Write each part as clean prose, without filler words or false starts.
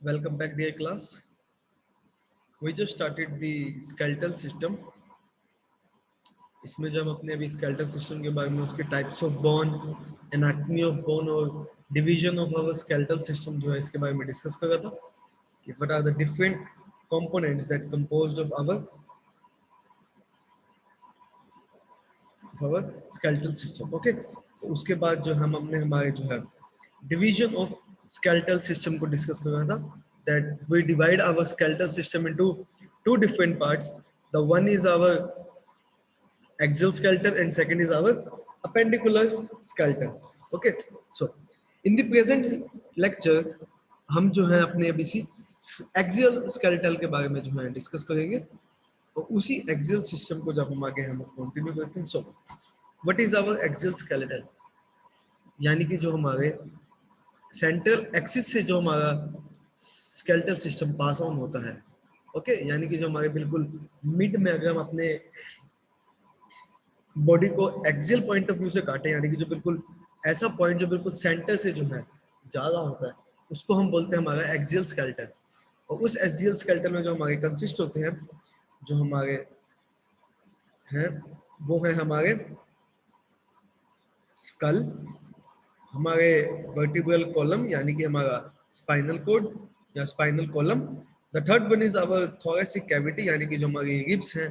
Welcome back, dear class. We just started the skeletal system. इसमें जब हम अपने अभी skeletal system के बारे में उसके types of bone, anatomy of bone और division of our skeletal system जो है इसके बारे में discuss कर रहा था कि what are the different components that composed of our skeletal system. Okay, तो उसके बाद जो हम अपने हमारे जो है division of skeletal system को discuss कर रहा था that we divide our skeletal system into two different parts. The one is our axial skeleton and second is our appendicular skeleton. Okay, so in the present lecture हम जो है अपने अभी सी axial skeletal के बारे में जो है डिस्कस करेंगे और उसी एक्सियल सिस्टम को जब हम आगे हम कंटिन्यू करते हैं. So what is our axial skeletal, यानी कि जो हमारे सेंट्रल एक्सिस से जो हमारा स्केलेटल सिस्टम पास ऑन होता है. ओके, यानी कि जो हमारे बिल्कुल मिड में अगर हम अपने बॉडी को एक्सियल पॉइंट ऑफ व्यू से काटे, यानी कि जो बिल्कुल ऐसा पॉइंट जो बिल्कुल सेंटर से जो है जा रहा होता है, उसको हम बोलते हैं हमारा एक्सियल स्केलेटन. और उस एक्सियल स्केलेटन में जो हमारे कंसिस्ट होते हैं, जो हमारे हैं वो है हमारे स्कल, हमारे वर्टिब्रल कॉलम यानी कि हमारा स्पाइनल कोड या spinal column. The third one is our thoracic cavity, यानी कि जो हमारी रिब्स हैं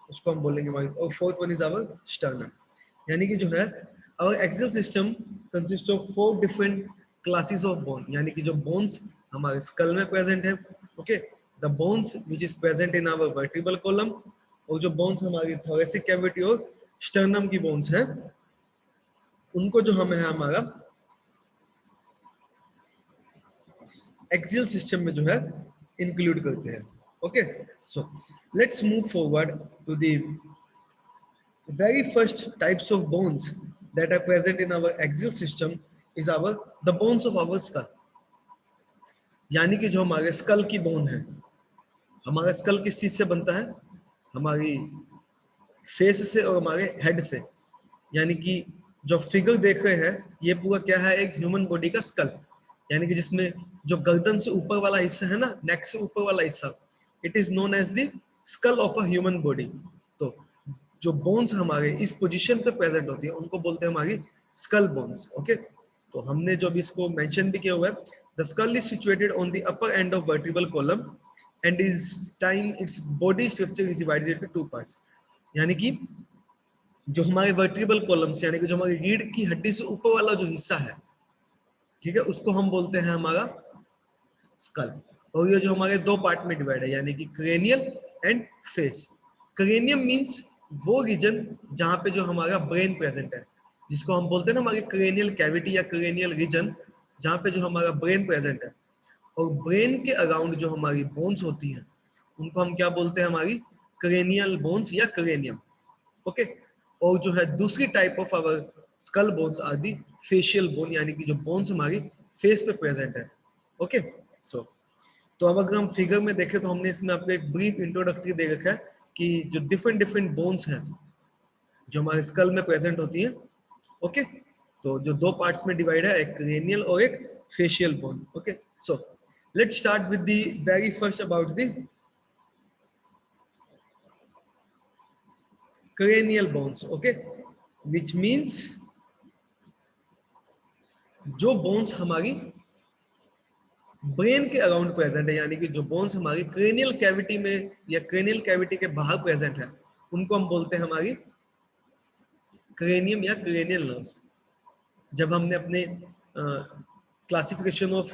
उसको हम बोलेंगे हमारी. और fourth one is our sternum. यानी कि जो है our axial system consist of 4 different classes of bone, यानी कि जो बोन्स हमारे स्कल में प्रेजेंट है. Okay, the bones which is present in our vertebral column, और जो बोन्स हमारी थोरेसिक कैविटी और स्टर्नम की बोन्स हैं, उनको जो हमें है हमारा एक्सियल सिस्टम में जो है इंक्लूड करते हैं. Okay, so let's move forward to the very first types of bones that are present in our axial system is the bones of our skull. यानी कि जो हमारे स्कल की बोन है, हमारा स्कल किस चीज से बनता है, हमारी फेस से और हमारे हेड से. यानी कि जो फिगर देख रहे हैं ये पूरा क्या है, एक ह्यूमन बॉडी का स्कल, यानी कि जिसमें जो गर्दन से ऊपर वाला हिस्सा है ना, नेक से ऊपर वाला हिस्सा, it is known as the skull of a human body. तो जो बोन्स हमारे इस पोजीशन पे प्रेजेंट होती है उनको बोलते हैं हमारी स्कल बोन्स. ओके, तो हमने जो अभी इसको मेंशन भी किया हुआ है, the skull is situated on the upper end of vertebral column and is time its body structure is divided into two parts. यानी कि जो हमारे वर्टिब्रल कॉलम्स यानी कि जो हमारी रीढ़ की हड्डी से ऊपर वाला जो हिस्सा है, ठीक है, उसको हम बोलते हैं हमारा स्कल. और ये जो हमारे दो पार्ट में डिवाइड है, यानी कि cranial and face. Cranium means वो रीजन जहां पे जो हमारा ब्रेन प्रेजेंट है, जिसको हम बोलते हैं ना हमारी क्रेनियल कैविटी या क्रेनियल रीजन, जहां पे जो हमारा ब्रेन प्रेजेंट है. और ब्रेन के अराउंड जो हमारी बोन्स होती हैं उनको हम क्या बोलते हैं, हमारी क्रेनियल बोन्स या क्रेनियम. ओके, और जो है दूसरी type of our skull bones are the facial bone, यानी कि जो बोन्स हमारी फेस पे प्रेजेंट है. ओके, सो तो अब अगर हम फिगर में देखें तो हमने इसमें आपको एक ब्रीफ इंट्रोडक्टरी दे रखा है कि जो डिफरेंट डिफरेंट बोन्स हैं जो हमारे स्कल में प्रेजेंट होती हैं. ओके, तो जो दो पार्ट्स में डिवाइड है, एक क्रेनियल और एक facial bone. Okay, so let's start with the very first about the cranial bones. Okay, which means जो बोन्स हमारी ब्रेन के अराउंड प्रेजेंट है, यानी कि जो बोन्स हमारी क्रेनियल कैविटी में या क्रेनियल कैविटी के बाहर प्रेजेंट है, उनको हम बोलते हैं हमारी क्रेनियम या क्रेनियल नर्व्स. जब हमने अपने classification of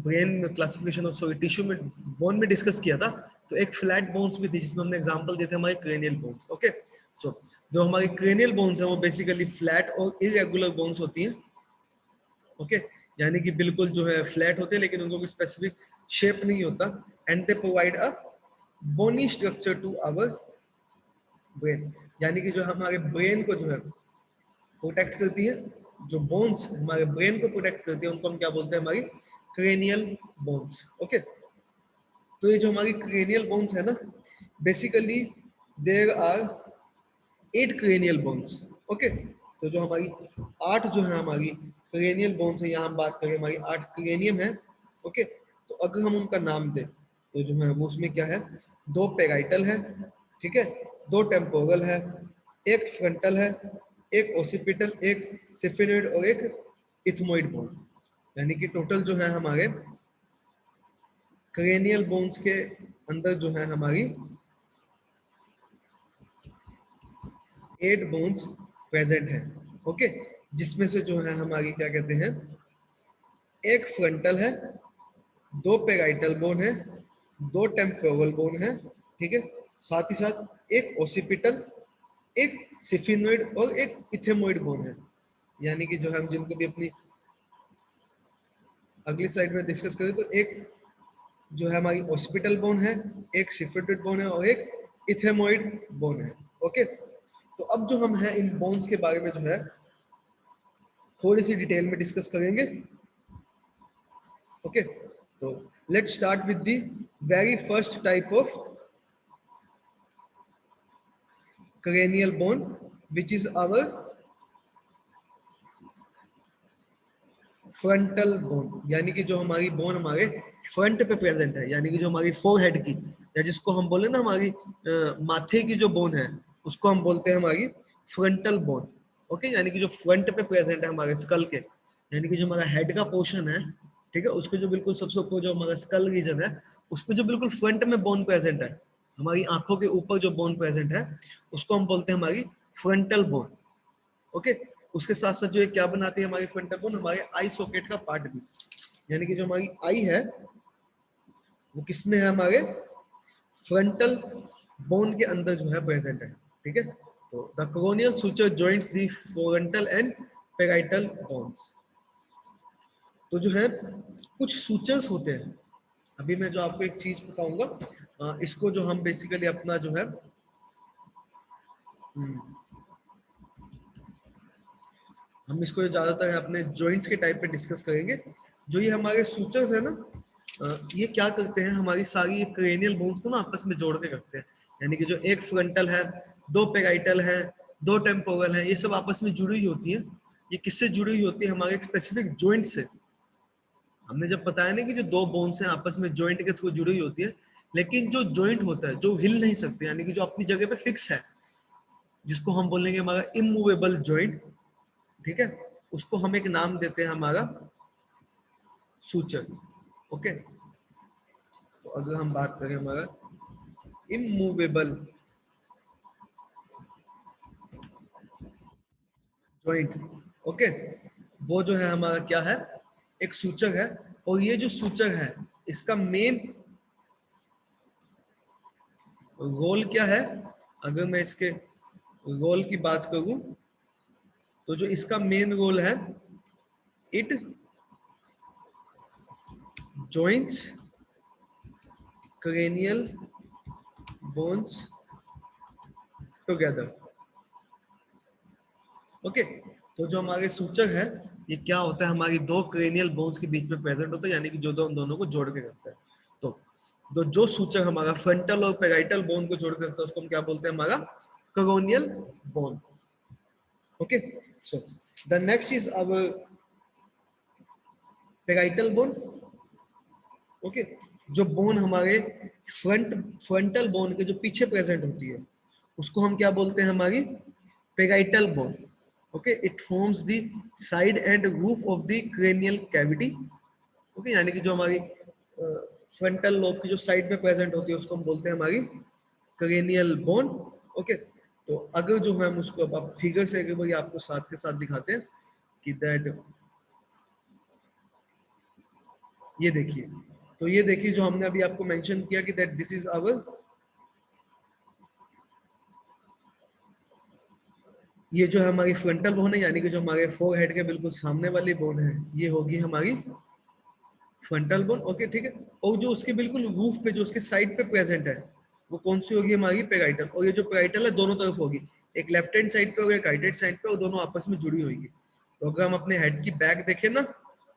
brain classification of sorry tissue में बोन में डिस्कस किया था, तो एक फ्लैट बोन्स भी थी जिसमें हमने एग्जांपल दिए थे हमारे क्रेनियल बोन्स. ओके, सो जो हमारी क्रेनियल बोन्स है वो बेसिकली फ्लैट और इरेगुलर बोन्स होती हैं. ओके, यानी कि बिल्कुल जो है फ्लैट होते हैं लेकिन उनको कोई स्पेसिफिक शेप नहीं होता. And they provide a bony structure to our brain, यानी कि जो हमारे ब्रेन को जो है प्रोटेक्ट करती है. जो बोन्स हमारे ब्रेन को प्रोटेक्ट करती है उनको हम क्या बोलते हैं, हमारी क्रेनियल बोन्स. ओके, तो ये जो हमारी क्रेनियल बोन्स है ना, basically there are 8 cranial bones. Okay, तो जो हमारी 8 जो है हमारी क्रेनियल बोन्स है, यहाँ हम बात करें हमारी 8 क्रेनियम है. ओके, तो अगर हम उनका नाम दें तो जो है वो उसमें क्या है, दो पेराइटल है, ठीक है, दो टेम्पोरल है, एक फ्रंटल है, एक ओसिपिटल, एक सिफिनोइड और एक इथमोइड बोन। यानी कि टोटल जो है हमारे क्रेनियल बोन्स के अंदर जो है हमारी 8 बोन्स प्रेजेंट है। ओके, जिसमें से जो है हमारी क्या कहते हैं, एक फ्रंटल है, दो पेराइटल बोन है, दो टेम्पोरल बोन है, ठीक है, साथ ही साथ एक ओसिपिटल, एक सिफिनोइड और एक इथेमोइड बोन है। यानी कि जो हम जिनको भी अपनी अगली स्लाइड में डिस्कस करें तो एक जो है हमारी ओसिपिटल बोन है, एक सिफिनोइड बोन है और एक इथेमोइड बोन है। ओके, तो अब जो हम है इन बोन्स के बारे में जो है थोड़ी सी डिटेल में डिस्कस करेंगे। ओके, तो let's start with the very first type of cranial bone, which is our frontal bone. यानी कि जो हमारी बोन हमारे फ्रंट पे प्रेजेंट है, यानी कि जो हमारी फोरहेड की, या जिसको हम बोले ना हमारी माथे की जो बोन है, उसको हम बोलते हैं हमारी फ्रंटल बोन। ओके, यानी कि जो फ्रंट पे प्रेजेंट है हमारे स्कल के, यानी कि जो हमारा हेड का पोर्शन है, ठीक है, उसके जो बिल्कुल सबसे ऊपर जो हमारा स्कल रीजन है, उस पर जो बिल्कुल फ्रंट में बोन प्रेजेंट है, हमारी आंखों के ऊपर जो बोन प्रेजेंट है, उसको हम बोलते हैं हमारी फ्रंटल बोन। ओके, उसके साथ साथ जो है क्या बनाती है हमारी फ्रंटल बोन, हमारे आई सॉकेट का पार्ट भी। यानी कि जो हमारी आई है वो किसमें है, हमारे फ्रंटल बोन के अंदर जो है प्रेजेंट है। ठीक है, तो the coronal suture joints the frontal and parietal bones. तो जो है कुछ सूचर्स होते हैं। अभी मैं जो आपको एक चीज बताऊंगा, इसको जो हम बेसिकली अपना जो है हम इसको ज्यादातर अपने जॉइंट्स के टाइप पे डिस्कस करेंगे। जो ये हमारे सूचर्स है ना, ये क्या करते हैं, हमारी सारी क्रेनियल बोन्स को ना आपस में जोड़ के रखते हैं। यानी कि जो एक फ्रंटल है, दो पेराइटल है, दो टेम्पोरल है, ये सब आपस में जुड़ी हुई होती है। ये किससे जुड़ी हुई होती है, हमारे एक स्पेसिफिक जॉइंट से। हमने जब बताया ना कि जो दो बोन्स हैं आपस में जॉइंट के थ्रू जुड़ी हुई होती है, लेकिन जो जॉइंट होता है जो हिल नहीं सकते, यानी कि जो अपनी जगह पे फिक्स है, जिसको हम बोलेंगे हमारा इमूवेबल जॉइंट, ठीक है, उसको हम एक नाम देते हैं हमारा सूचक। ओके, तो अगर हम बात करें हमारा इमूवेबल जॉइंट, ओके, वो जो है हमारा क्या है, एक सूचक है। और ये जो सूचक है इसका मेन रोल क्या है, अगर मैं इसके रोल की बात करूं तो जो इसका मेन रोल है, it joints cranial bones together। Okay, तो जो हमारे सूचक है ये क्या होता है, हमारी दो क्रेनियल बोन्स के बीच में प्रेजेंट होता है, यानी कि जो दोनों को जोड़ के रखता है। तो जो सूचक हमारा फ्रंटल और पेराइटल बोन को जोड़ के रखता है उसको हम क्या बोलते हैं, हमारा coronal bone. Okay, so the next is our parietal bone. Okay, जो बोन हमारे फ्रंटल बोन के जो पीछे प्रेजेंट होती है उसको हम क्या बोलते हैं, हमारी parietal bone. Okay, it forms the side and roof of the cranial cavity. Okay, यानी कि जो हमारी फ्रंटल लोब की जो साइड में प्रेजेंट होती है उसको हम बोलते हैं हमारी क्रेनियल बोन। ओके, तो अगर जो है हम उसको अब आप फिगर से एक बार आपको साथ के साथ दिखाते हैं कि दैट, ये देखिए, तो ये देखिए जो हमने अभी आपको मेंशन किया कि दैट दिस इज आवर, ये जो है हमारी फ्रंटल बोन है, यानी कि जो हमारे फोर हेड के बिल्कुल सामने वाली बोन है, ये होगी हमारी फ्रंटल बोन। ओके, ठीक है, और जो उसके बिल्कुल रूफ पे जो उसके साइड पे प्रेजेंट है वो कौन सी होगी, हमारी पेराइटल। और ये जो पेराइटल है दोनों तरफ होगी, एक लेफ्ट हैंड साइड पे और एक राइट हैंड साइड पे, और दोनों आपस में जुड़ी होगी। तो अगर हम अपने हेड की बैक देखें ना,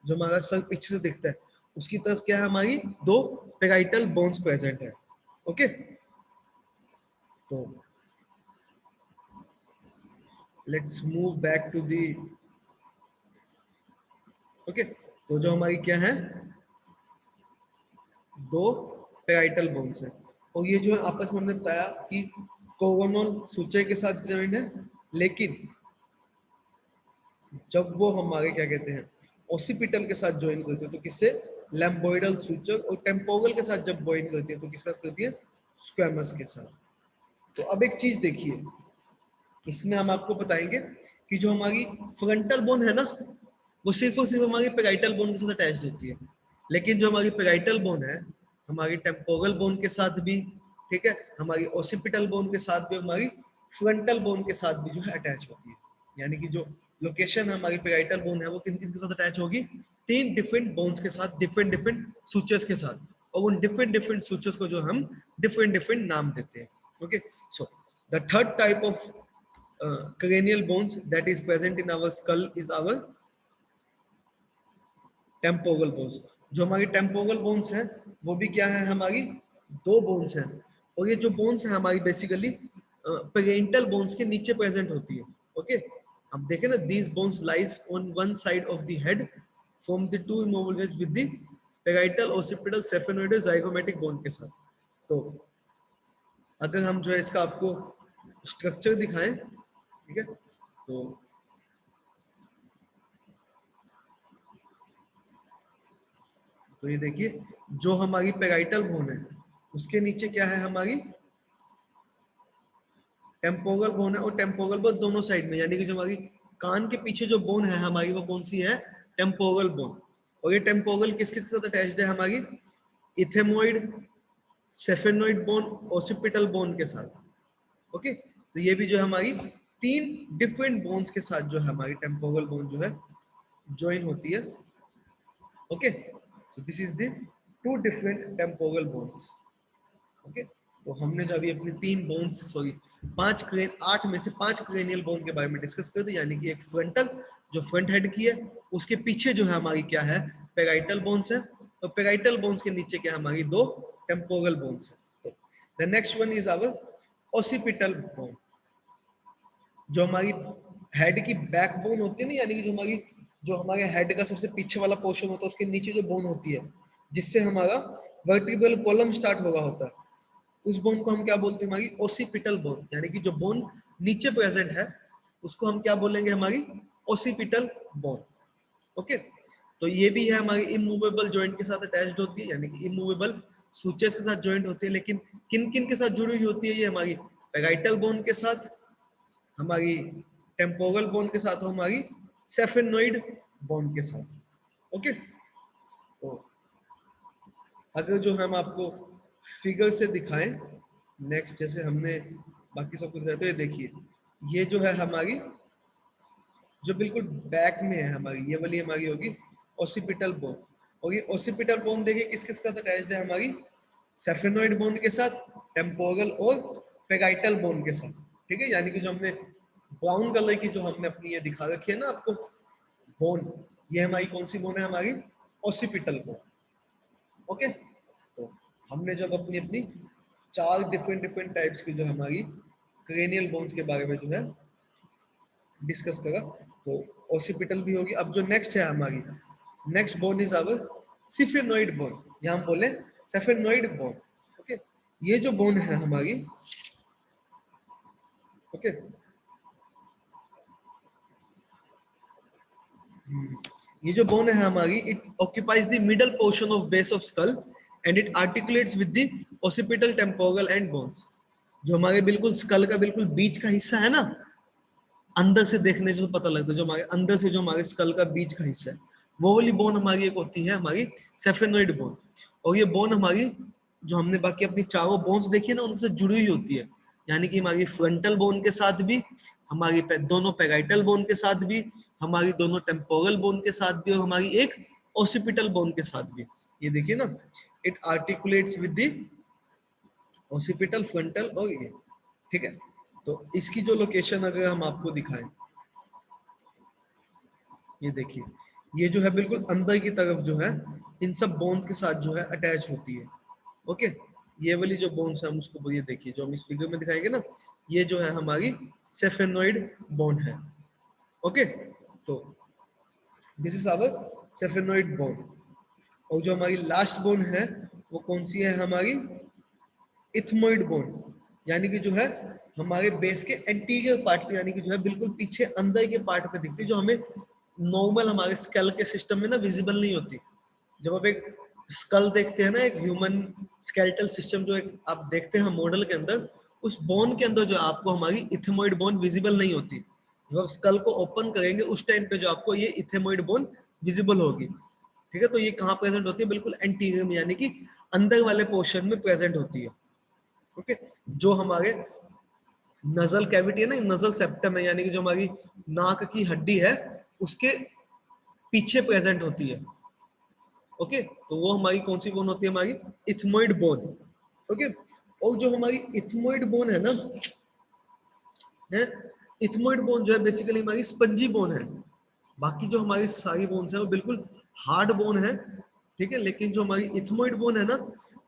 जो हमारा सर पीछे से दिखता है, उसकी तरफ क्या है, हमारी दो पेराइटल बोन्स प्रेजेंट है। ओके, तो let's move back to the, okay, तो जो हमारी क्या है दो पैराइटल बोन्स है, और ये जो है आपस में हमने बताया कि कोगोनल सूचक के साथ ज्वाइन है, लेकिन जब वो हमारे क्या कहते हैं ओसिपिटल के साथ ज्वाइन करते हैं तो किससे, लैम्बोइडल सूचक, और टेम्पोरल के साथ जब ज्वाइन करती है तो किसके साथ करती है, स्क्वैमस के साथ। तो अब एक चीज देखिए, इसमें हम आपको बताएंगे कि जो हमारी फ्रंटल बोन है ना, वो सिर्फ और सिर्फ हमारी पेराइटल बोन के साथ अटैच्ड होती है, लेकिन जो हमारी पेराइटल बोन है हमारी टेम्पोरल बोन के साथ भी, ठीक है, हमारी ओसिपिटल बोन के साथ भी, हमारी फ्रंटल बोन के साथ भी जो है अटैच होती है। यानी कि जो लोकेशन है हमारी पेराइटल बोन है वो किन किन के साथ अटैच होगी, तीन डिफरेंट बोन्स के साथ, डिफरेंट डिफरेंट सूचर्स के साथ, और उन डिफरेंट डिफरेंट सूचर्स को जो हम डिफरेंट डिफरेंट नाम देते हैं। Okay, so the third type of cranial bones that is present in our skull is our temporal bones। जो हमारी temporal bones है वो भी क्या है, हमारी दो bones हैं, और ये जो bones है हमारी बेसिकली पेरेंटल bones के नीचे प्रेजेंट होती है। ओके, अब देखें ना, these bones lies on one side of the head from the two immovable heads with the parietal occipital sphenoidal zygomatic bone के साथ। तो अगर हम जो है इसका आपको स्ट्रक्चर दिखाएं, ठीक है, तो ये देखिए, जो हमारी पेराइटल बोन है उसके नीचे क्या है, हमारी टेम्पोरल बोन है, और टेम्पोरल बोन दोनों साइड में, यानी कि जो हमारी कान के पीछे जो बोन है हमारी, वो कौन सी है, टेम्पोरल बोन। और ये टेम्पोरल किस किस के साथ अटैच्ड है, हमारी इथेमोइड, सेफेनोइड बोन, ओसिपिटल बोन के साथ। ओके, तो ये भी जो है हमारी तीन डिफरेंट बोन्स के साथ जो है हमारी टेम्पोरल बोन जो है ज्वाइन होती है। Okay, so this is the two different temporal bones. Okay, तो हमने जो अभी अपनी तीन बोन्स, सॉरी आठ में से पांच क्रेनियल बोन के बारे में डिस्कस कर दी, यानी कि एक फ्रंटल जो फ्रंट हेड की है, उसके पीछे जो है हमारी क्या है, पेराइटल बोन्स है, और पेराइटल बोन्स के नीचे क्या है, हमारी दो टेम्पोरल बोन्स है। तो the next one is our occipital bone. जो हमारी हेड की बैकबोन होती है ना, यानी कि जो हमारे हेड का सबसे पीछे वाला पोर्शन होता है, उसके नीचे जो बोन होती है जिससे हमारा वर्टिब्रल कॉलम स्टार्ट होगा होता है, उस बोन को हम क्या बोलते हैं, हमारी ओसिपिटल बोन। यानी कि जो बोन नीचे प्रेजेंट है उसको हम क्या बोलेंगे, हमारी ओसिपिटल बोन। ओके, तो ये भी है हमारी इमूवेबल जॉइंट के साथ अटैच्ड होती है, यानी कि इमूवेबल सूचेस के साथ जॉइंट होती है, लेकिन किन किन के साथ जुड़ी हुई होती है, ये हमारी पेराइटल बोन के साथ, हमारी टेम्पोरल बोन के साथ, और हमारी सेफेनोइड बोन के साथ। ओके, तो अगर जो हम आपको फिगर से दिखाएं नेक्स्ट, जैसे हमने बाकी सब कुछ दिखाया, तो ये देखिए, ये जो है हमारी जो बिल्कुल बैक में है हमारी, ये वाली हमारी होगी ओसिपिटल बोन, और ये ओसिपिटल बोन देखिए किस किस के साथ अटैच्ड है, हमारी सेफेनोइड बोन के साथ, टेम्पोरल और पेराइटल बोन के साथ। ठीक है, यानी कि जो हमने ब्राउन कलर की जो हमने अपनी ये दिखा रखी है ना आपको बोन, ये हमारी कौन सी बोन है, हमारी ओसिपिटल बोन। ओके, तो हमने जब अपनी अपनी चार डिफरेंट डिफरेंट टाइप्स की जो हमारी क्रेनियल बोन्स के बारे में जो है डिस्कस करा, तो ओसिपिटल भी होगी। अब जो नेक्स्ट है हमारी next bone is our sphenoid bone, या हम बोले सेफेनोइड बोन। ओके, ये जो बोन है हमारी, ओके, ये जो बोन है हमारी, it occupies the middle portion of base of skull and it articulates with the occipital, temporal and bones. जो हमारे बिल्कुल स्कल का बिल्कुल बीच का हिस्सा है ना, अंदर से देखने से पता लगता है, जो हमारे अंदर से जो हमारे स्कल का बीच का हिस्सा है, वो वाली बोन हमारी एक होती है हमारी सेफेनोइड बोन। और ये बोन हमारी जो हमने बाकी अपनी चारों बोन्स देखी है ना, उनसे जुड़ी हुई होती है, यानी कि हमारी फ्रंटल बोन के साथ भी, हमारी दोनों पेराइटल बोन के साथ भी, हमारी दोनों टेम्पोरल बोन के साथ भी, और हमारी एक ओसिपिटल बोन के साथ भी। ये देखिए ना, it articulates with the occipital, frontal और ये। ठीक है, तो इसकी जो लोकेशन अगर हम आपको दिखाएं, ये देखिए, ये जो है बिल्कुल अंदर की तरफ जो है इन सब बोन्स के साथ जो है अटैच होती है। ओके, ये वाली जो बोन्स है हम उसको, ये देखिए जो हम इस फिगर में दिखाएंगे ना, ये जो है हमारी सेफेनोइड बोन है। ओके, तो दिस इज आवर सेफेनोइड बोन। और जो हमारी लास्ट बोन है वो कौन सी है हमारी इथमोइड बोन, यानी कि जो है हमारे बेस के एंटीरियर पार्ट पे, यानी कि जो है बिल्कुल पीछे अंदर के पार्ट पे दिखती है, जो हमें नॉर्मल हमारे स्कल के सिस्टम में ना विजिबल नहीं होती। जब आप एक स्कल देखते हैं ना, एक ह्यूमन स्केलेटल सिस्टम जो एक आप देखते हैं मॉडल के अंदर, उस बोन के अंदर जो आपको हमारी इथेमोइड बोन विजिबल नहीं होती। जब आप स्कल को ओपन करेंगे उस टाइम पे जो आपको ये इथेमोइड बोन विजिबल होगी। ठीक है, तो ये कहाँ प्रेजेंट होती है? बिल्कुल एंटीरियर में, यानी कि अंदर वाले पोर्शन में प्रेजेंट होती है। ओके, जो हमारे नजल कैविटी है ना, नजल सेप्टम है, यानी कि जो हमारी नाक की हड्डी है उसके पीछे प्रेजेंट होती है। ओके, तो वो हमारी कौन सी बोन होती है? हमारी इथमोइड बोन। ओके, और जो हमारी इथमोइड बोन है ना, है इथमोइड बोन जो है बेसिकली हमारी स्पंजी बोन है। बाकी जो हमारी सारी बोन्स है वो बिल्कुल हार्ड बोन है, ठीक है, लेकिन जो हमारी इथमोइड बोन है ना,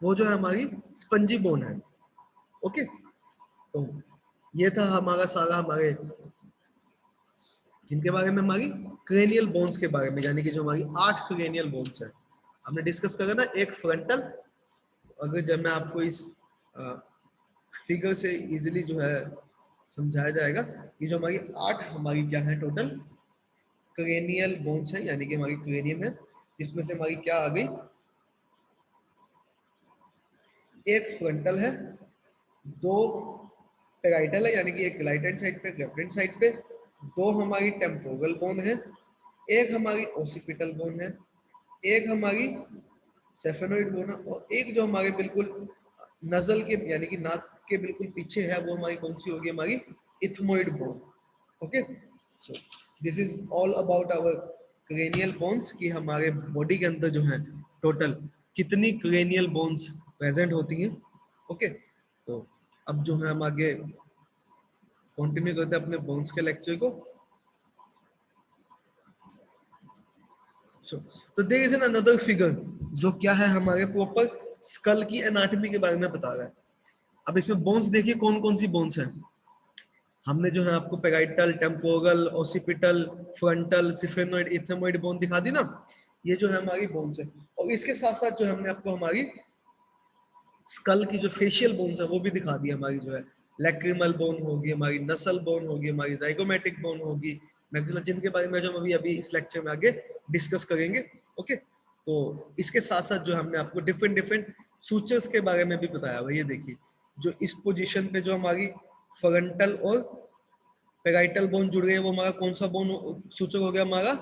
वो जो है हमारी स्पंजी बोन है। ओके, तो ये था हमारा सारा हमारे इनके बारे में, हमारी क्रेनियल बोन्स के बारे में, यानी कि जो हमारी 8 क्रेनियल बोन्स है हमने डिस्कस करा ना। एक फ्रंटल, अगर जब मैं आपको इस फिगर से इजीली जो है समझाया जाएगा कि जो हमारी 8 हमारी क्या है टोटल क्रेनियल बोन्स है, यानी कि हमारी क्रेनियम है, जिसमें से हमारी क्या आ गई, एक फ्रंटल है, 2 पेराइटल है, यानी कि एक राइट हैंड साइड पे, लेफ्ट हैंड साइड पे, 2 हमारी टेम्पोरल बोन है, एक हमारी ओसिपिटल बोन है, एक हमारी सेफेनोइड बोन है, और एक जो हमारे बिल्कुल नजल के यानी कि नाक के बिल्कुल पीछे है वो हमारी कौन सी होगी? हमारी ethmoid bone. Okay, so this is all about our cranial bones, कि हमारे बॉडी के अंदर जो है टोटल कितनी क्रेनियल बोन्स प्रेजेंट होती हैं। ओके, तो अब जो है हम आगे कंटिन्यू करते हैं अपने बोन्स के लेक्चर को। तो there is an another figure जो क्या है हमारे प्रॉपर स्कल की एनाटॉमी के बारे में बता रहा है। अब इसमें बोन्स देखिए कौन कौन सी बोन्स हैं। हमने जो है आपको parietal, temporal, occipital, frontal, sphenoid, ethmoid bone दिखा दी ना। ये जो है हमारी बोन्स है, और इसके साथ साथ जो हमने आपको हमारी स्कल की जो फेशियल बोन्स है वो भी दिखा दी। हमारी जो है लैक्रिमल बोन होगी, हमारी नसल बोन होगी, हमारी जाइगोमेटिक बोन होगी, मैक्सिलर, जिनके बारे में जो हम अभी इस लेक्चर में आगे डिस्कस करेंगे। ओके, तो इसके साथ साथ जो हमने आपको डिफरेंट डिफरेंट सूचर्स के बारे में भी बताया हुआ। ये देखिए, जो इस पोजीशन पे जो हमारी फ्रंटल और पेराइटल बोन जुड़ गए हैं, वो हमारा कौन सा बोन सूचक हो गया? हमारा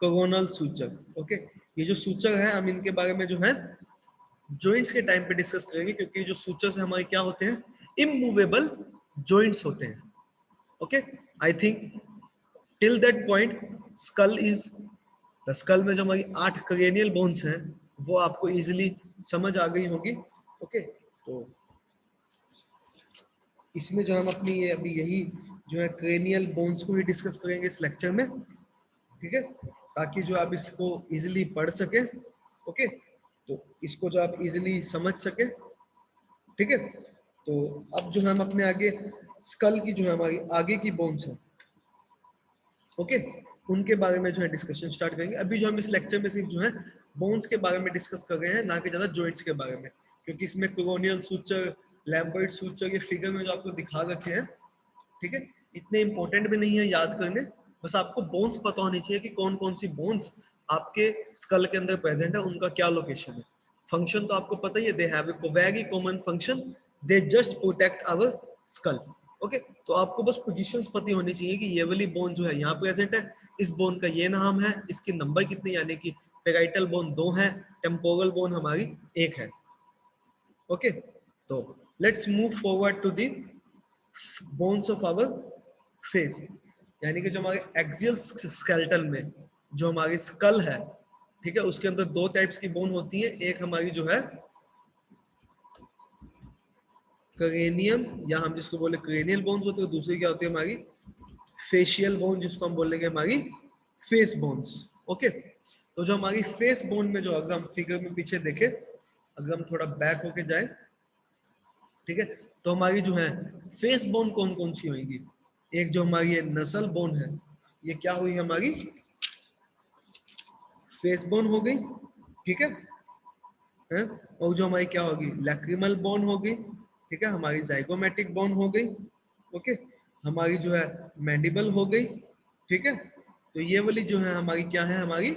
कोरोनल सूचक। ओके, ये जो सूचक है हम इनके बारे में जो है जॉइंट्स के टाइम पे डिस्कस करेंगे, क्योंकि जो सूचर्स हमारे क्या होते हैं? इमूवेबल जॉइंट्स होते हैं। Okay, I think till that point skull is the skull में जो हमारी 8 क्रेनियल बोन्स हैं वो आपको इजीली समझ आ गई होगी। ओके, तो इसमें जो हम अपनी ये अभी यही जो है क्रेनियल बोन्स को ही डिस्कस करेंगे इस लेक्चर में, ठीक है, ताकि जो आप इसको इजीली पढ़ सके। ओके, तो इसको जो आप इजीली समझ सके, ठीक है। तो अब जो हम अपने आगे स्कल की जो है हमारी आगे की बोन्स है, ओके, उनके बारे में जो है डिस्कशन स्टार्ट करेंगे। अभी जो हम इस लेक्चर में सिर्फ जो है बोन्स के बारे में डिस्कस कर रहे हैं, ना कि ज्यादा जॉइंट्स के बारे में, क्योंकि इसमें कोरोनियल सूचक, लैम्बर्ट सूचक, ये फिगर में जो आपको दिखा रखे हैं, ठीक है, इतने इंपॉर्टेंट भी नहीं है याद करने। बस आपको बोन्स पता होनी चाहिए कि कौन कौन सी बोन्स आपके स्कल के अंदर प्रेजेंट है, उनका क्या लोकेशन है। फंक्शन तो आपको पता ही है, they have a very common function, they just protect our skull. Okay, तो आपको बस पोजीशंस पता होनी चाहिए कि ये वाली बोन जो है यहाँ प्रेजेंट है, इस बोन का ये नाम है, इसकी नंबर कितनी, यानी कि पेराइटल बोन 2 है, टेम्पोरल बोन हमारी 1 है। ओके, तो let's move forward to the bones of our face, यानी कि जो हमारे एक्सियल स्केलेटन में जो हमारी स्कल है, ठीक है, उसके अंदर 2 टाइप्स की बोन होती है। एक हमारी जो है क्रेनियम, या हम जिसको बोले क्रेनियल बोन्स होती है, दूसरी क्या होती है हमारी फेशियल बोन, जिसको हम बोलेंगे हमारी फेस बोन्स। ओके, तो जो हमारी फेस बोन में जो, अगर हम फिगर में पीछे देखें, अगर हम थोड़ा बैक होके जाए, ठीक है, तो हमारी जो है फेस बोन कौन कौन सी होंगी? एक जो हमारी ये नसल बोन है, ये क्या हुई हमारी फेस बोन हो गई, ठीक है। है, और जो हमारी क्या होगी लैक्रिमल बोन होगी, ठीक है, हमारी जाइगोमेटिक बोन हो गई, ओके, हमारी जो है मैंडिबल हो गई, ठीक है। तो ये वाली जो है हमारी क्या है, हमारी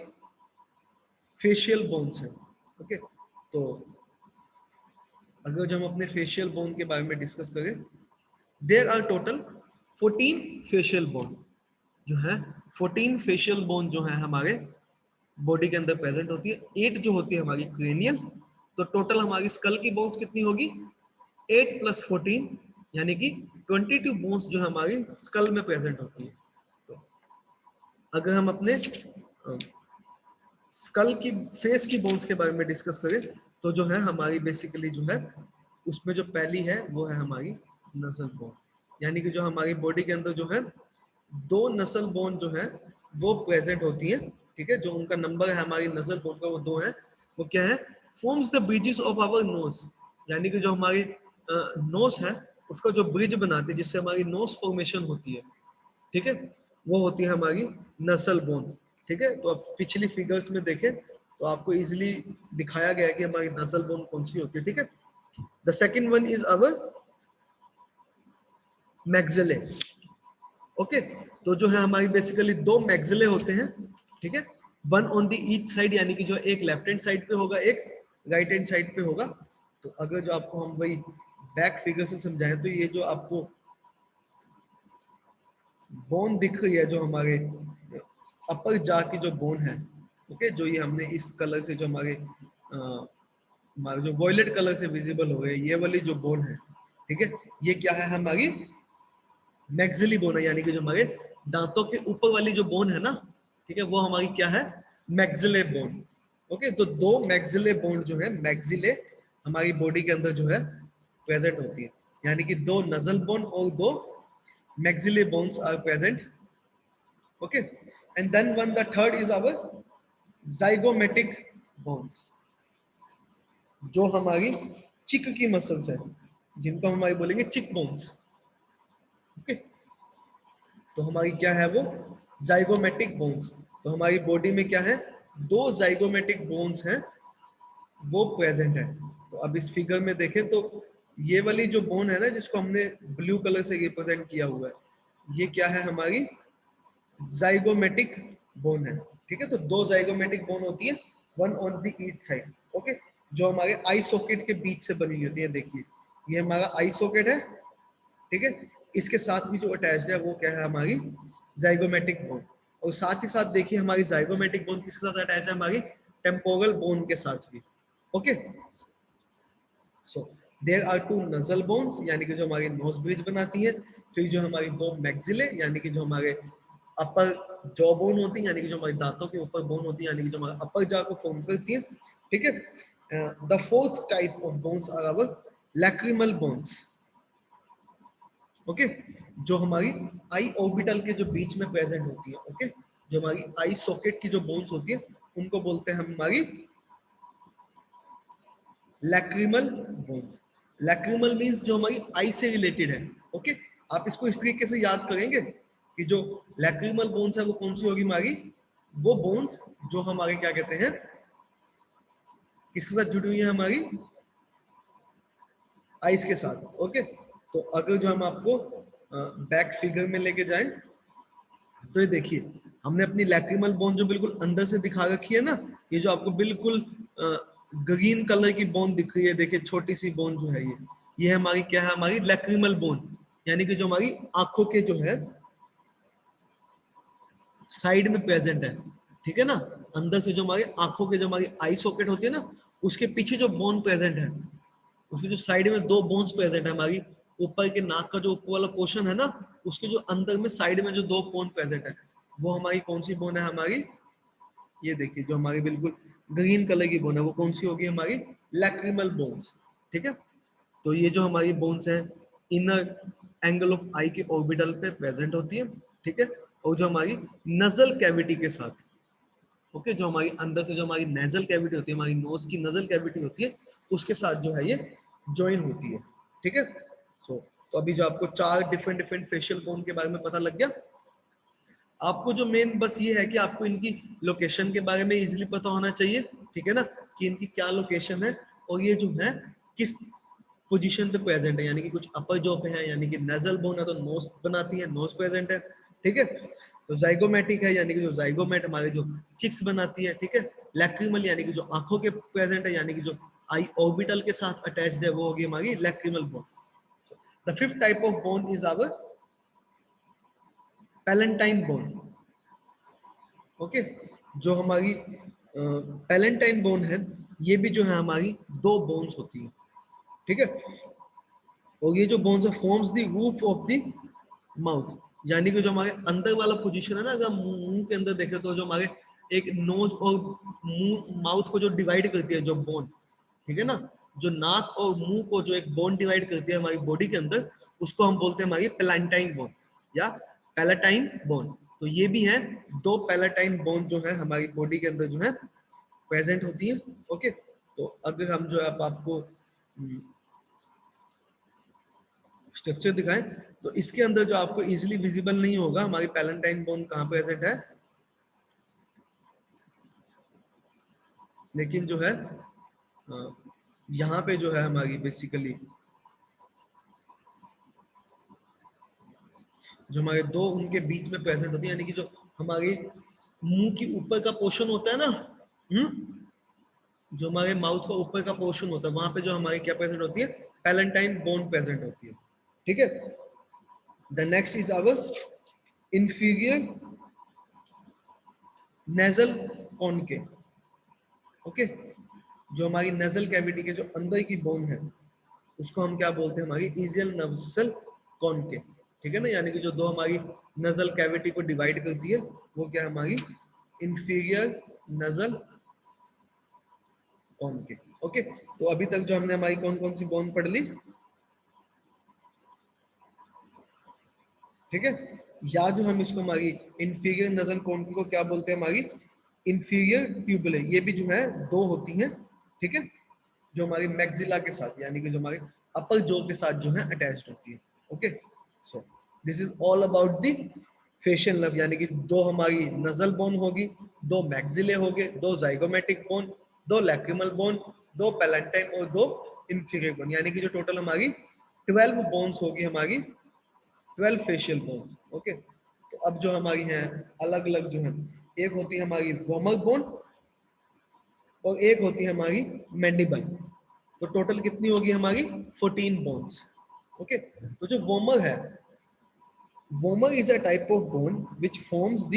फेशियल बोन्स है, ओके। तो अगर जो हम अपने फेशियल बोन के बारे में डिस्कस करें, there are total 14 facial bone जो है, 14 फेशियल बोन जो है हमारे बॉडी के अंदर प्रेजेंट होती है। 8 जो होती है हमारी क्रेनियल, तो टोटल हमारी स्कल की बोन्स कितनी होगी 8 + 14 यानी कि 22 बोन्स जो हमारी स्कल में प्रेजेंट होती है। तो अगर हम अपने स्कल की फेस की बोन्स के बारे में डिस्कस करें, तो जो है हमारी बेसिकली जो है उसमें जो पहली है वो है हमारी नसल बोन, यानी कि जो हमारी बॉडी के अंदर जो है 2 नसल बोन जो है वो प्रेजेंट होती है, ठीक है। जो उनका नंबर है हमारी नसल बोन का वो 2 है। वो क्या है, forms the bridges of our nose, यानी कि जो हमारी नोज है उसका जो ब्रिज बनाती है जिससे हमारी नोज फॉर्मेशन होती है, ठीक है, वो होती है हमारी नसल बोन, ठीक है। तो अब पिछली फिगर्स में देखें तो आपको इजीली दिखाया गया है कि हमारी नसल बोन कौन सी होती है, ठीक है। The second one is our maxillae, okay. तो जो है हमारी बेसिकली 2 मैक्सिले होते हैं, ठीक है, one on the each side, यानी कि जो एक लेफ्ट हैंड साइड पे होगा, एक राइट हैंड साइड पे होगा। तो अगर जो आपको हम वही बैक फिगर से समझाएं तो ये जो आपको बोन दिख रही है जो हमारे अपर जा की जो बोन है, ओके, जो ये हमने इस कलर से जो हमारे जो वॉयलेट कलर से विजिबल हो गए, ये वाली जो बोन है, ठीक है, ये क्या है हमारी मैक्सिली बोन है, यानी कि जो हमारे दांतों के ऊपर वाली जो बोन है ना, ठीक है, वो हमारी क्या है मैक्सिले बोन, ओके। तो 2 मैक्सिले बोन जो है मैक्सिले हमारी बॉडी के अंदर जो है प्रेजेंट होती है, यानी कि 2 नजल बोन और 2 maxillary bones are present, okay. And then the third is our zygomatic bones, जो हमारी चिक की मसल्स है जिनको हम हमारी बोलेंगे चिक बोन्स, ओके। तो हमारी क्या है वो जाइगोमेटिक बोन्स। तो हमारी बॉडी में क्या है 2 जाइगोमेटिक बोन्स हैं वो प्रेजेंट है। तो अब इस फिगर में देखें तो ये वाली जो बोन है ना जिसको हमने ब्लू कलर से रिप्रेजेंट किया हुआ है, ये क्या है हमारी जाइगोमेटिक बोन है, ठीक है। तो 2 जाइगोमेटिक बोन होती है, one on the each side, okay, जो हमारे आई सॉकेट के बीच से बनी होती है। देखिए ये हमारा आई सॉकेट है, ठीक है, इसके साथ भी जो अटैच्ड है वो क्या है हमारी जाइगोमेटिक बोन। और साथ ही साथ देखिए हमारी जाइगोमेटिक बोन किसके साथ अटैच है, हमारी टेम्पोरल बोन के साथ भी, okay. So there are 2 nasal bones, यानी कि जो हमारी नोज ब्रिज बनाती है। फिर जो हमारी 2 मैक्सिले, यानी कि जो हमारे अपर जॉ बोन होती है, यानी कि जो हमारे दांतों के ऊपर बोन होती है, यानी कि जो हमारा अपर जा को फॉर्म करती है, ठीक है। The fourth type of bones are our lacrimal bones, okay, जो हमारी आई ऑर्बिटल के जो बीच में प्रेजेंट होती है, ओके। जो हमारी आई सॉकेट की जो बोन्स होती है उनको बोलते हैं हम हमारी लैक्रिमल बोन्स। लैक्रिमल मींस जो हमारी आई से रिलेटेड है, ओके। आप इसको इस तरीके से याद करेंगे कि जो लैक्रिमल बोन्स है वो कौन सी होगी हमारी, वो बोन्स जो हमारे क्या कहते हैं किसके साथ जुड़ी हुई है, हमारी आइस के साथ, ओके। तो अगर जो हम आपको बैक फिगर में लेके जाएं तो ये देखिए हमने अपनी लैक्रिमल बोन जो बिल्कुल अंदर से दिखा रखी है ना, ये जो आपको बिल्कुल ग्रीन कलर की बोन दिख रही है, देखिए छोटी सी बोन जो है ये हमारी क्या है, हमारी लैक्रिमल बोन, यानी कि जो हमारी आंखों के जो है साइड में प्रेजेंट है, ठीक है ना। अंदर से जो हमारी आंखों के जो हमारी आई सॉकेट होती है ना, उसके पीछे जो बोन प्रेजेंट है, उसकी जो साइड में 2 बोन्स प्रेजेंट है, हमारी ऊपर के नाक का जो ऊपर वाला पोर्शन है ना, उसके जो अंदर में साइड में जो 2 बोन प्रेजेंट है, वो हमारी कौन सी बोन है, हमारी ये देखिए जो हमारी बिल्कुल ग्रीन कलर की बोन है वो कौन सी होगी, हमारी लैक्रिमल बोन्स, ठीक है। तो ये जो हमारी बोन्स है इनर एंगल ऑफ आई के ऑर्बिटल पे प्रेजेंट होती है, ठीक है। और जो हमारी नजल कैविटी के साथ, ओके, जो हमारी अंदर से जो हमारी नेजल कैविटी होती है, हमारी नोज की नजल कैविटी होती है, उसके साथ जो है ये ज्वाइन होती है, ठीक है। सो तो अभी जो आपको 4 डिफरेंट डिफरेंट फेशियल बोन के बारे में पता लग गया। आपको जो मेन बस ये है कि आपको इनकी लोकेशन के बारे में इजीली पता होना चाहिए, ठीक है ना। कि इनकी क्या लोकेशन है और ये जो है किस पोजीशन पे प्रेजेंट है, यानी कि कुछ अपर जो पे है, यानी कि नेजल बोन है तो नोज बनाती है, नोज प्रेजेंट है, ठीक है। तो जाइगोमेटिक है, यानी कि जो जाइगोमेट हमारे जो चिक्स बनाती है, ठीक है। लैक्रिमल यानी कि जो आंखों के प्रेजेंट है, यानी कि जो आई ऑर्बिटल के साथ अटैच्ड है, वो होगी हमारी lacrimal bone. The fifth type of bone is our palatine bone. Okay, जो हमारी पैलेंटाइन बोन है, ये भी जो है हमारी दो बोन्स होती है, ठीक है। और ये जो बोन्स है forms the roof of the mouth, यानी कि जो हमारे अंदर वाला पोजीशन है ना, अगर मुंह के अंदर देखें तो जो हमारे एक नोज और मुंह माउथ को जो डिवाइड करती है जो बोन, ठीक है ना, जो नाक और मुंह को जो एक बोन डिवाइड करती है हमारी बॉडी के अंदर, उसको हम बोलते हैं हमारी पैलेंटाइन बोन या पैलेटाइन बोन। तो ये भी है दो पैलेटाइन बोन जो है हमारी बॉडी के अंदर जो है प्रेजेंट होती है। ओके, तो अगर हम जो है आपको स्ट्रक्चर दिखाएं तो इसके अंदर जो आपको इजीली विजिबल नहीं होगा हमारी पैलेंटाइन बोन कहाँ प्रेजेंट है, लेकिन जो है यहाँ पे जो है हमारी बेसिकली जो हमारे दो उनके बीच में प्रेजेंट होती है, यानी कि जो हमारे मुंह की ऊपर का पोर्शन होता है ना, जो हमारे माउथ का ऊपर का पोर्शन होता है, वहां पे जो हमारी क्या प्रेजेंट होती है, पैलेंटाइन बोन प्रेजेंट होती है, ठीक है। The next is our inferior nasal concave. Okay, जो हमारी नजल कैविटी के जो अंदर की बोन है उसको हम क्या बोलते हैं, हमारी इजियल नसल कॉनकेव, ठीक है ना, यानी कि जो दो हमारी नजल कैविटी को डिवाइड करती है वो क्या है, हमारी इंफीरियर नजल कॉनकेव। ओके, तो अभी तक जो हमने हमारी कौन कौन सी बोन पढ़ ली, ठीक है। या जो हम इसको हमारी इंफीरियर नजल कॉनकेव को क्या बोलते हैं, हमारी इंफीरियर ट्यूबुले, ये भी जो है दो होती हैं, ठीक है, जो हमारी मैक्सिला के साथ यानी कि जो हमारे अपर जो के साथ जो है अटैच्ड होती है। Okay, so this is all about the facial nerve, यानी कि दो हमारी नजल बोन होगी, दो मैक्सिले होंगे, दो जाइगोमेटिक बोन, दो लैक्रिमल बोन, दो पैलेंटाइन और दो इंफीरियर बोन, यानी कि जो टोटल हमारी 12 बोन्स होगी, हमारी 12 फेशियल बोन। ओके, तो अब जो हमारी हैं अलग अलग जो है, एक होती है हमारी वोमर बोन और एक होती है हमारी मैंडिबल। तो टोटल कितनी होगी हमारी 14 बोन्स। ओके, तो जो वोमर है, vomer is a type of bone which forms the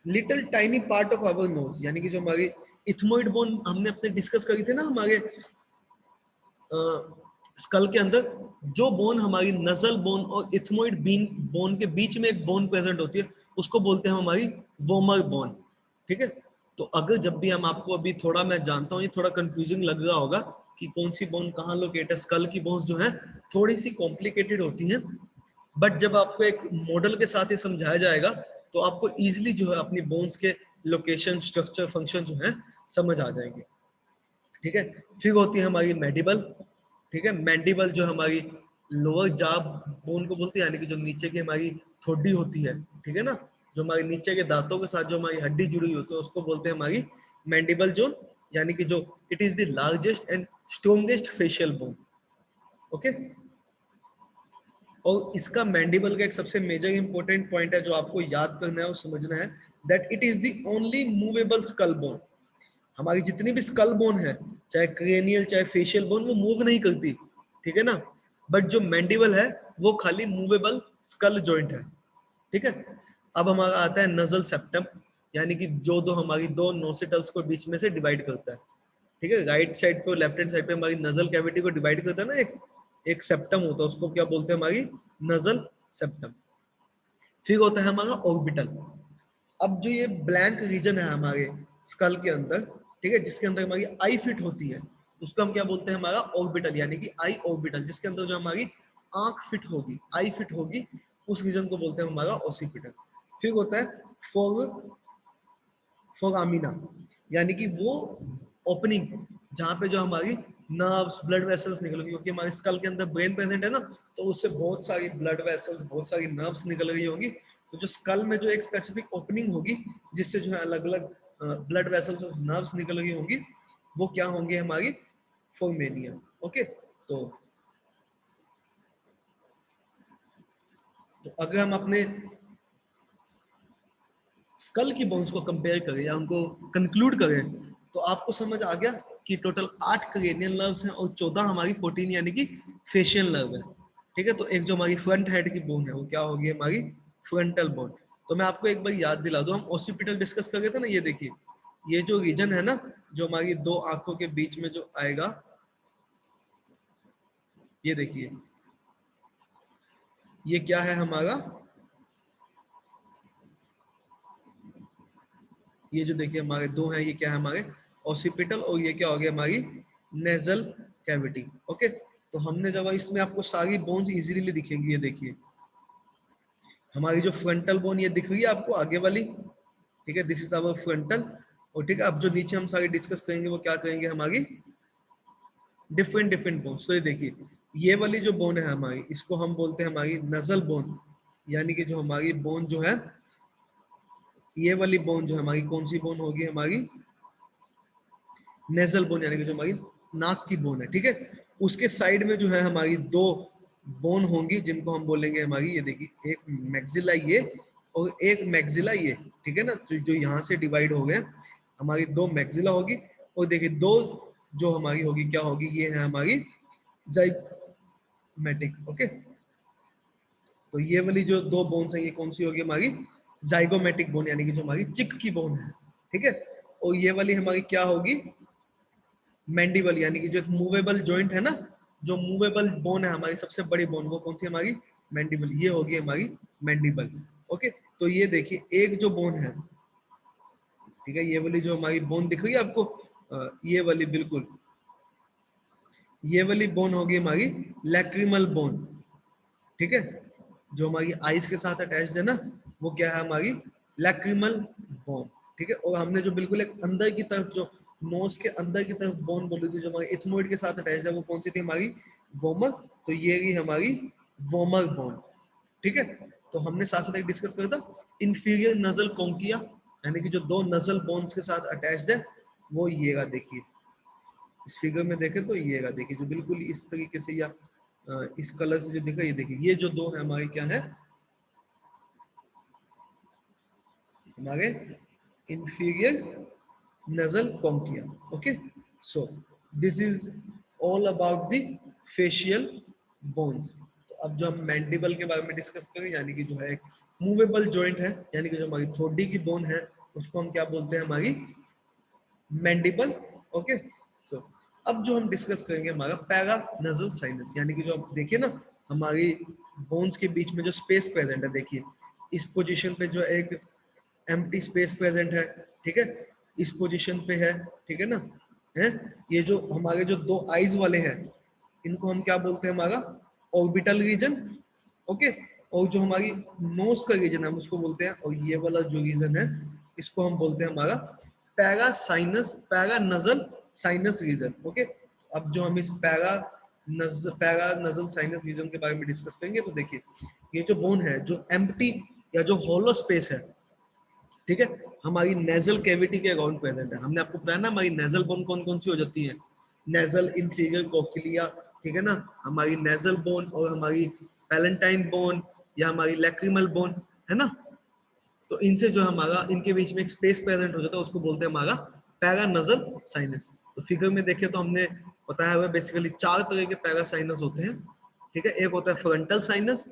little tiny part of our nose, यानी कि जो हमारी इथमोइड बोन हमने अपने डिस्कस करी थी ना, हमारे स्कल के अंदर जो बोन हमारी नजल बोन और इथमोइड बोन के बीच में एक बोन प्रेजेंट होती है, उसको बोलते हैं हमारी वोमर बोन, ठीक है। तो अगर जब भी हम आपको अभी थोड़ा, मैं जानता हूँ ये थोड़ा कंफ्यूजिंग लग रहा होगा कि कौन सी बोन कहाँ लोकेट है, स्कल की बोन्स जो है थोड़ी सी कॉम्प्लिकेटेड होती हैं, बट जब आपको एक मॉडल के साथ ही समझाया जाएगा तो आपको इजीली जो है अपनी बोन्स के लोकेशन, स्ट्रक्चर, फंक्शन जो है समझ आ जाएंगे, ठीक है। फिर होती है हमारी मैंडिबल, ठीक है। मैंडिबल जो हमारी लोअर जा बोन को बोलते हैं, यानी कि जो नीचे की हमारी थोड़ी होती है, ठीक है ना, जो हमारे नीचे के दांतों के साथ जो हमारी हड्डी जुड़ी होती है उसको बोलते हैं हमारी मैंडिबल जोन, यानी कि जो it is the largest and strongest facial bone. Okay, और इसका मैंडिबल का एक सबसे मेजर इंपॉर्टेंट पॉइंट है जो आपको याद करना है और समझना है, that it is the only movable skull bone. हमारी जितनी भी स्कल बोन है, चाहे क्रेनियल चाहे फेशियल बोन, वो मूव नहीं करती, ठीक है ना, बट जो मैंडिबल है वो खाली मूवेबल स्कल जॉइंट है, ठीक है। अब हमारा आता है नजल सेप्टम, यानी कि जो दो हमारी दो नोसिटल्स को बीच में से डिवाइड करता है, ठीक है। राइट साइड पे और लेफ्ट हैंड साइड पे हमारी नजल कैविटी को डिवाइड करता है ना, एक एक सेप्टम होता है, उसको क्या बोलते हैं, हमारी नजल सेप्टम। फिर होता है हमारा ऑर्बिटल। अब जो ये ब्लैंक रीजन है हमारे स्कल के अंदर, ठीक है, जिसके अंदर हमारी आई फिट होती है, उसको हम क्या बोलते हैं, हमारा ऑर्बिटल, यानी कि आई ऑर्बिटल, जिसके अंदर जो हमारी आंख फिट होगी, आई फिट होगी, उस रीजन को बोलते हैं हमारा ऑसिपिटल। फिर होता है फोरामिना, यानी कि वो ओपनिंग जहाँ पे जो हमारी नर्व्स, ब्लड वेसल्स निकलेगी, क्योंकि हमारे स्कल के अंदर ब्रेन प्रेजेंट है ना, तो उससे बहुत सारी ब्लड वेसल्स, बहुत सारी नर्व्स निकल रही होंगी। तो जो स्कल में जो एक स्पेसिफिक ओपनिंग होगी जिससे जो है अलग अलग ब्लड वेसल्स और नर्व्स निकल रही होंगी, वो क्या होंगे हमारी फोरमेनिया। ओके, तो अगर हम अपने स्कल की बोन्स को कंपेयर करें या उनको कंक्लूड करें तो आपको समझ आ गया कि टोटल 8 क्रेनियल नर्व्स हैं और 14 हमारी 14 यानी कि फेशियल नर्व है। ठीक है, तो एक जो हमारी फ्रंट हेड की बोन है वो क्या होगी हमारी फ्रंटल बोन। तो मैं आपको एक बार याद दिला दूं, हम ओसिपिटल डिस्कस कर रहे थे ना, ये देखिए ये जो रीजन है ना जो हमारी दो आंखों के बीच में जो आएगा, ये देखिए ये क्या है हमारा, ये जो देखिए हमारे दो हैं, ये क्या है हमारे ओसिपिटल और ये क्या हो गया हमारी नेजल कैविटी। ओके, तो हमने जब इसमें आपको सारी बोन्स इजीली दिखेंगी, ये देखिए हमारी जो फ्रंटल बोन ये दिख रही है आपको आगे वाली, ठीक है, दिस इज आवर फ्रंटल। और ठीक है, अब जो नीचे हम सारी डिस्कस करेंगे वो क्या करेंगे हमारी डिफरेंट डिफरेंट बोन्स। तो ये देखिए ये वाली जो बोन है हमारी, इसको हम बोलते हैं हमारी नजल बोन, यानी कि जो हमारी बोन जो है, ये वाली बोन जो हमारी कौन सी बोन होगी हमारी नेजल बोन, यानी कि जो हमारी नाक की बोन है। ठीक है, उसके साइड में जो है हमारी दो बोन होंगी जिनको हम बोलेंगे हमारी, ये देखिए एक मैक्सिला ये और एक मैक्सिला ये। ठीक है ना, जो यहाँ से डिवाइड हो गए हमारी दो मैक्सिला होगी और देखिए दो जो हमारी होगी क्या होगी, ये है हमारी जाइगोमेटिक। ओके, तो ये वाली जो दो बोन्स है ये कौन सी होगी हमारी जाइगोमेटिक बोन, यानी कि जो हमारी चिक की बोन है। ठीक है, और ये वाली हमारी क्या होगी मैंडिबल, यानी कि जो एक मूवेबल जॉइंट है ना, जो मूवेबल बोन है हमारी सबसे बड़ी बोन, वो कौन सी हमारी मैंडिबल, ये होगी हमारी मैंडिबल। ओके, तो ये देखिए एक जो बोन है, ठीक है, ये वाली जो हमारी बोन दिख रही है आपको, ये वाली बिल्कुल ये वाली बोन होगी हमारी लैक्रिमल बोन। ठीक है, जो हमारी आईज के साथ अटैच्ड है ना, वो क्या है हमारी लैक्रिमल बोन। ठीक है, और हमने जो बिल्कुल एक अंदर की तरफ जो नोज के अंदर की तरफ बोन बोली थी जो हमारी इथमोइड के साथ अटैच्ड है, वो कौन सी थी हमारी वोमर। तो ये रही हमारी वोमर बोन। ठीक है, तो हमने साथ साथ एक डिस्कस किया था इंफीरियर नजल कॉन्किया, यानी कि जो दो नजल बोन्स के साथ अटैच्ड है वो ये रहा, देखिए इस फिगर में देखें तो ये रहा, देखिए जो बिल्कुल इस तरीके से या इस कलर से जो दिखा, ये देखिए ये जो दो है हमारे क्या है हमारे inferior nasal conchia. Okay, so this is all about the facial bones. तो अब जो हम मैंडिबल के बारे में डिस्कस करें, यानी कि जो है एक मूवेबल जॉइंट है, यानी कि जो हमारी थोड़ी की बोन है उसको हम क्या बोलते हैं हमारी मैंडिबल। ओके, सो अब जो हम डिस्कस करेंगे हमारा पैरा नजल साइनस, यानी कि जो आप देखिए ना हमारी बोन्स के बीच में जो स्पेस प्रेजेंट है, देखिए इस पोजीशन पे जो एक एम्प्टी स्पेस प्रेजेंट है। ठीक है, इस पोजीशन पे है, ठीक है ना, है ये जो हमारे जो दो आईज वाले हैं इनको हम क्या बोलते हैं हमारा ऑर्बिटल रीजन। ओके, और जो हमारी नोज का रीजन है हम उसको बोलते हैं, और ये वाला जो रीजन है इसको हम बोलते हैं हमारा para sinus para nasal sinus region. Okay, अब जो हम इस पैरा नजल साइनस रीजन के बारे में डिस्कस करेंगे तो देखिए ये जो बोन है जो एम्प्टी या जो हॉलो स्पेस है, ठीक है, हमारी नेजल कैविटी के अराउंड प्रेजेंट है। हमने आपको बताया ना हमारी नेजल बोन कौन कौन सी हो जाती है, नेजल इंफीरियर कोक्लिया, ठीक है ना, हमारी नेजल बोन और हमारी पैलेंटाइन बोन या हमारी लैक्रिमल बोन, है ना। तो इनसे जो हमारा इनके बीच में एक स्पेस प्रेजेंट हो जाता है उसको बोलते हैं हमारा पैरानजल साइनस। तो फिगर में देखें तो हमने बताया हुआ बेसिकली चार तरह के पैरासाइनस होते हैं। ठीक है, एक होता है फ्रंटल साइनस,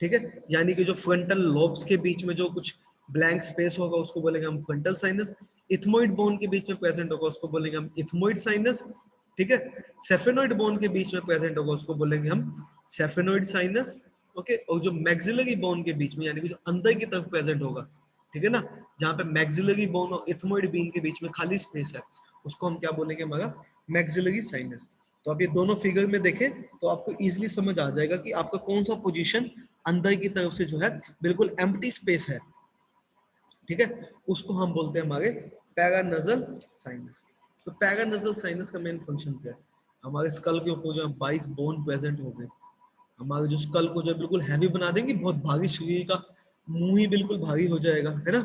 ठीक है, यानी कि जो फ्रंटल लोब्स के बीच में जो कुछ ब्लैंक स्पेस होगा उसको बोलेंगे हम फ्रंटल साइनस। इथमोइड बोन के बीच में प्रेजेंट होगा उसको बोलेंगे हम इथमोइड साइनस। ठीक है, सेफेनोइड बोन के बीच में प्रेजेंट होगा उसको बोलेंगे हम सेफेनोइड साइनस। ओके, और जो मैक्सिलरी बोन के बीच में यानी कि जो अंदर की तरफ प्रेजेंट होगा, ठीक है ना, जहां पे मैक्सिलरी बोन और इथमोइड बीन के बीच में खाली स्पेस है उसको हम क्या बोलेंगे हमारा मैक्सिलरी साइनस। तो आप ये दोनों फिगर में देखें तो आपको इजीली समझ आ जाएगा कि आपका कौन सा पोजीशन अंदर की तरफ से जो है बिल्कुल एम्प्टी स्पेस है, ठीक है, उसको हम बोलते हैं हमारे पैरानजल साइनस। तो पैरानजल साइनस का मेन फंक्शन क्या है, हमारे स्कल के ऊपर जो 22 बोन प्रेजेंट हो गए, हमारे जो स्कल को जो बिल्कुल हैवी बना देंगे, बहुत भारी, शरीर का मुंह ही बिल्कुल भारी हो जाएगा, है ना।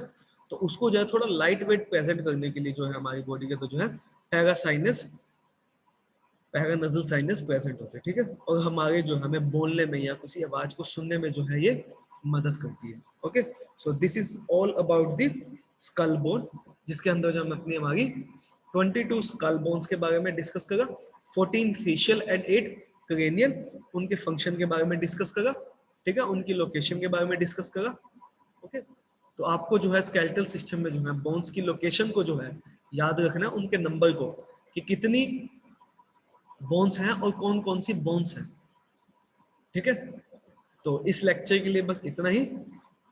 तो उसको जो है थोड़ा लाइट वेट प्रेजेंट करने के लिए जो है हमारी बॉडी के तो जो है पैरासाइनस, पैरानजल साइनस प्रेजेंट होते हैं, ठीक है। और हमारे जो हमें बोलने में या किसी आवाज को सुनने में जो है ये मदद करती है। Okay, so this is all about the skull bone, जिसके अंदर जो हम अपनी हमारी 22 स्कल बोन्स के बारे में डिस्कस करा, 14 फेशियल एंड 8 क्रेनियल, उनके फंक्शन के बारे में डिस्कस करा, ठीक है, उनकी लोकेशन के बारे में डिस्कस करा। ओके, तो आपको जो है स्केलेटल सिस्टम में जो है बोन्स की लोकेशन को जो है याद रखना, उनके नंबर को, कि कितनी बोन्स हैं और कौन कौन सी बोन्स हैं, ठीक है। तो इस लेक्चर के लिए बस इतना ही,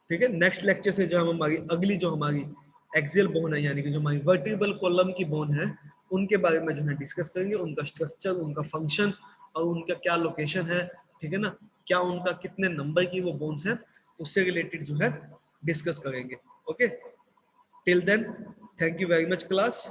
ठीक है। नेक्स्ट लेक्चर से जो हम हमारी अगली जो हमारी एक्सियल बोन है, यानी कि जो हमारी वर्टिब्रल कॉलम की बोन है, उनके बारे में जो है डिस्कस करेंगे, उनका स्ट्रक्चर, उनका फंक्शन और उनका क्या लोकेशन है, ठीक है ना, क्या उनका कितने नंबर की वो बोन्स है, उससे रिलेटेड जो है डिस्कस करेंगे। Okay, till then thank you very much class.